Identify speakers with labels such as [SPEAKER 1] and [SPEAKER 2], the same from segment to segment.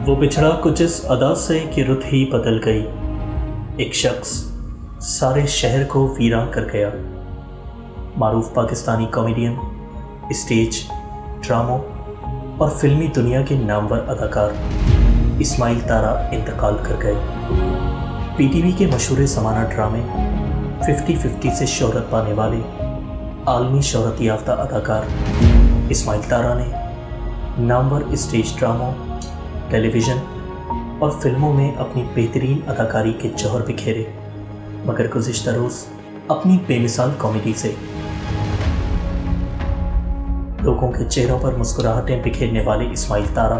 [SPEAKER 1] वो बिछड़ा कुछ इस अदा से कि रुत ही बदल गई। एक शख्स सारे शहर को वीरान कर गया। मारूफ पाकिस्तानी कॉमेडियन, स्टेज, ड्रामों और फिल्मी दुनिया के नामवर अदाकार इस्माइल तारा इंतकाल कर गए। पीटीवी के मशहूर समाना ड्रामे 50-50 से शोहरत पाने वाले आलमी शोहरत याफ्ता अदाकार इस्माइल तारा ने नामवर स्टेज ड्रामों, टेलीविज़न और फिल्मों में अपनी बेहतरीन अदाकारी के जौहर बिखेरे, मगर गुज़िश्ता रोज़ अपनी बेमिसाल कॉमेडी से लोगों के चेहरों पर मुस्कुराहटें बिखेरने वाले इस्माइल तारा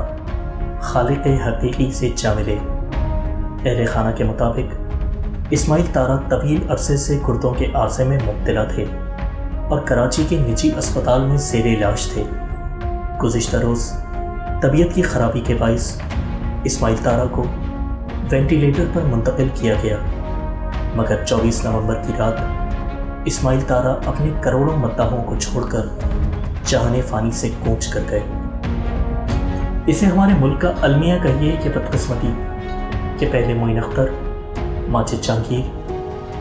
[SPEAKER 1] खालिक़ हकीकी से जा मिले। अहले खाना के मुताबिक इस्माइल तारा तवील अरसे से गुर्दों के आर्जे में मुब्तला थे और कराची के निजी अस्पताल में ज़ेर इलाज थे। गुज़िश्ता रोज़ तबीयत की खराबी के बाइस इस्माइल तारा को वेंटिलेटर पर मुंतकिल किया गया, मगर 24 नवंबर की रात इस्माइल तारा अपने करोड़ों मद्दाहों को छोड़कर जहाने फ़ानी से कूच कर गए। इसे हमारे मुल्क का अलमिया कहिए कि बदकिस्मती कि पहले मोइन अख्तर, माजिद जहांगीर,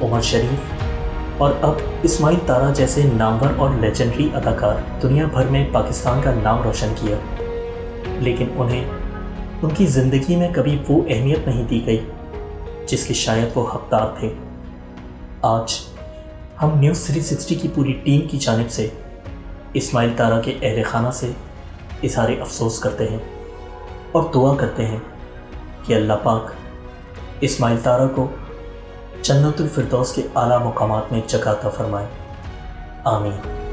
[SPEAKER 1] उमर शरीफ और अब इस्माइल तारा जैसे नामवर और लेजेंडरी अदाकार दुनिया भर में पाकिस्तान का नाम रोशन किया, लेकिन उन्हें उनकी ज़िंदगी में कभी वो अहमियत नहीं दी गई जिसके शायद वो हकदार थे। आज हम न्यूज़ 360 की पूरी टीम की जानिब से इस्माइल तारा के अहले खाना से इज़हार अफसोस करते हैं और दुआ करते हैं कि अल्लाह पाक इस्माइल तारा को जन्नतुल फिरदौस के आला मुकामात में जगह अता फरमाए। आमीन।